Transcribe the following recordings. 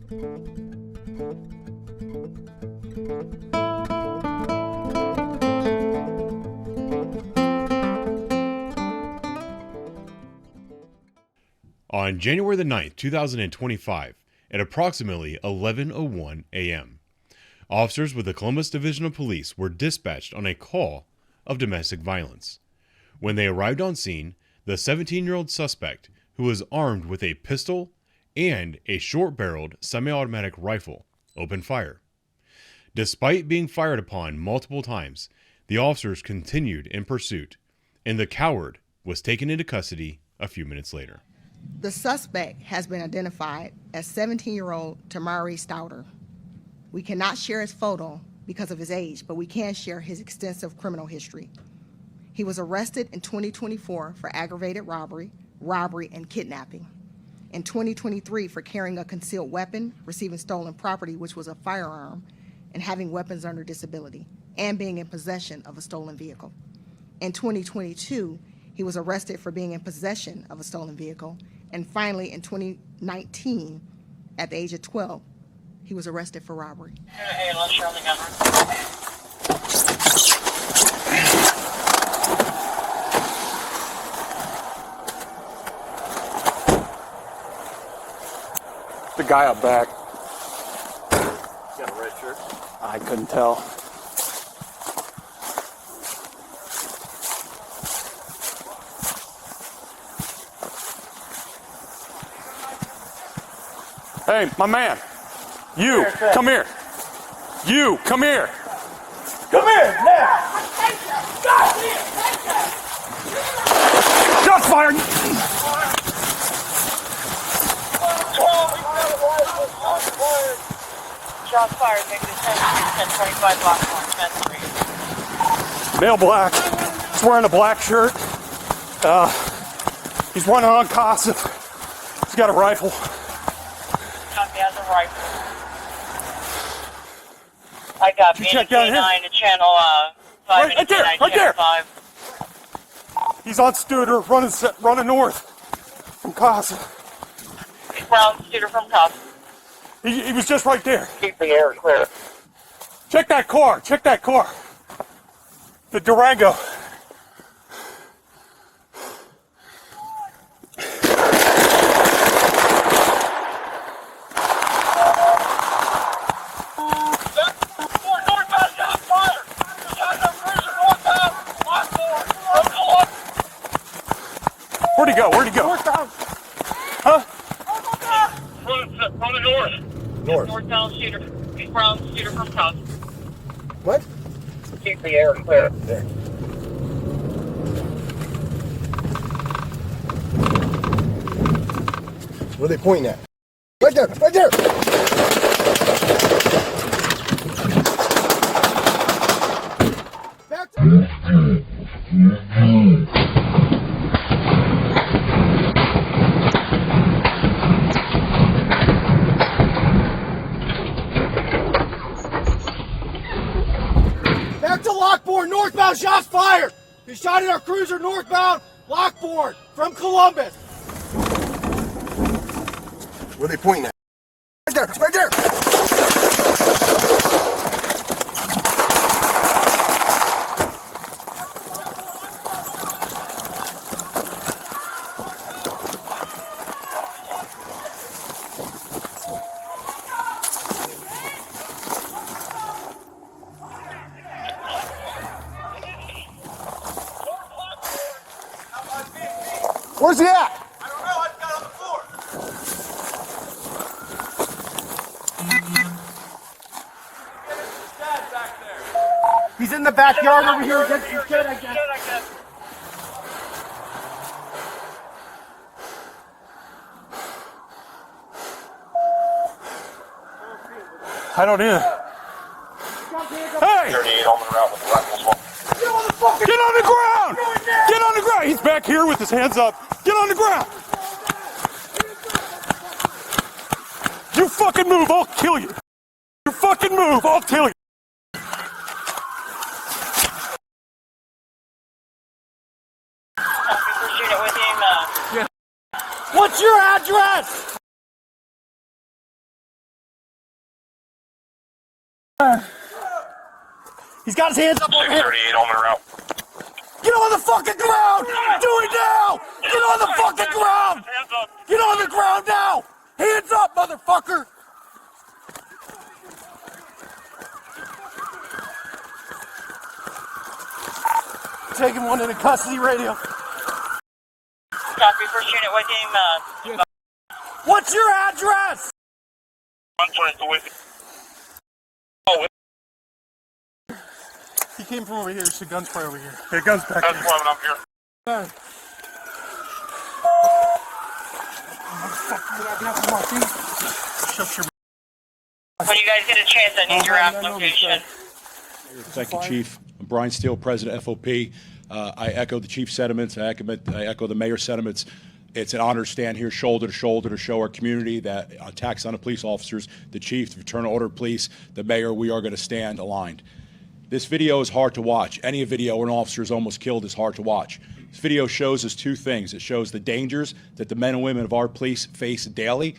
On January the 9th, 2025, at approximately 11:01 a.m., officers with the Columbus Division of Police were dispatched on a call of domestic violence. When they arrived on scene, the 17-year-old suspect, who was armed with a pistol and a short-barreled semi-automatic rifle, opened fire. Despite being fired upon multiple times, the officers continued in pursuit, and the coward was taken into custody a few minutes later. The suspect has been identified as 17-year-old Tamari Stouter. We cannot share his photo because of his age, but we can share his extensive criminal history. He was arrested in 2024 for aggravated robbery, and kidnapping. In 2023 for carrying a concealed weapon, receiving stolen property, which was a firearm, and having weapons under disability, and being in possession of a stolen vehicle. In 2022, he was arrested for being in possession of a stolen vehicle. And finally, in 2019, at the age of 12, he was arrested for robbery. Hey, unless you're on the gun. The guy up back. Got a red shirt? I couldn't tell. Hey, my man. You, come here. You, come here. Come here, now! Shots fired! Shots fired, negative 1025 block 1, 10-3. Male black. He's wearing a black shirt. He's running on Casa. He's got a rifle. He has a rifle. I got check down here? BNK9 to channel 5 Right there, right there. 5. He's on Studer, running north from Casa. Brown Studer from Casa. He was just right there. Keep the air clear. Check that car. Check that car. The Durango. Where'd he go? Where'd he go? Huh? Running north. North. Northbound Studer. Brown Studer from Casa. What? Keep the air clear. There. Where are they pointing at? Right there! Right there! Back to... Back to Lockbourne, northbound, shots fired! He shot at our cruiser northbound, Lockbourne, from Columbus! Where are they pointing at? Right there, right there! Where's he at? I don't know, I got on the floor. His dad back there. He's in the backyard over here against his kid, I guess. I don't either. Hey! 38 on the route with the rifles. Get on the ground! Get on the ground! He's back here with his hands up. Get on the ground! You fucking move, I'll kill you. You fucking move, I'll kill you. What's your address? He's got his hands up over here. 638 on the route. Get on the fucking ground! Do it now! Get on the fucking ground! Hands up. Get on the ground now! Hands up, motherfucker! Taking one into custody radio. Copy, first unit, what name, What's your address? One place with He came from over here. There's a gunfire over here. Hey, guns back That's why I'm here. there. Shut your when you guys get a chance, I need your app location. Thank you, Chief. I'm Brian Steele, President FOP. I echo the Chief's sentiments. I echo the Mayor's sentiments. It's an honor to stand here shoulder to shoulder to show our community that attacks on the police officers, the Chief, the Fraternal Order of Police, the Mayor, we are going to stand aligned. This video is hard to watch. Any video where an officer is almost killed is hard to watch. This video shows us two things. It shows the dangers that the men and women of our police face daily,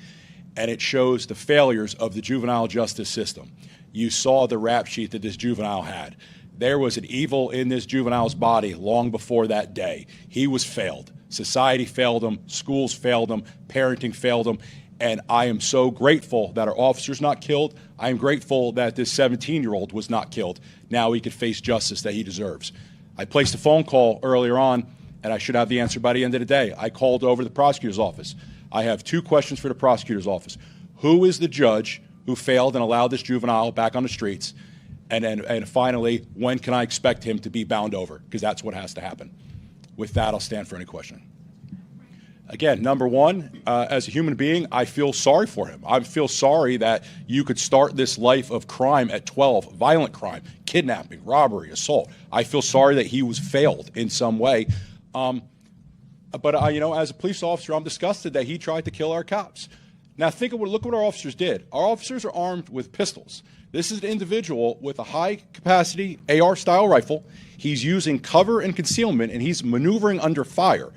and it shows the failures of the juvenile justice system. You saw the rap sheet that this juvenile had. There was an evil in this juvenile's body long before that day. He was failed. Society failed him, schools failed him, parenting failed him, and I am so grateful that our officer's not killed. I am grateful that this 17-year-old was not killed. Now he could face justice that he deserves. I placed a phone call earlier on, and I should have the answer by the end of the day. I called over to the prosecutor's office. I have two questions for the prosecutor's office. Who is the judge who failed and allowed this juvenile back on the streets? And finally, when can I expect him to be bound over? Because that's what has to happen. With that, I'll stand for any question. Again, number one, as a human being, I feel sorry for him. I feel sorry that you could start this life of crime at 12, violent crime, kidnapping, robbery, assault. I feel sorry that he was failed in some way. But you know, as a police officer, I'm disgusted that he tried to kill our cops. Now look what our officers did. Our officers are armed with pistols. This is an individual with a high-capacity AR-style rifle. He's using cover and concealment, and he's maneuvering under fire.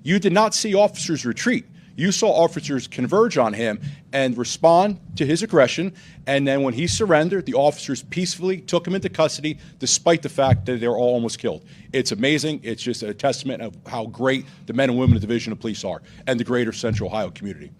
You did not see officers retreat. You saw officers converge on him and respond to his aggression, and then when he surrendered, the officers peacefully took him into custody despite the fact that they were all almost killed. It's amazing. It's just a testament of how great the men and women of the Division of Police are and the greater Central Ohio community.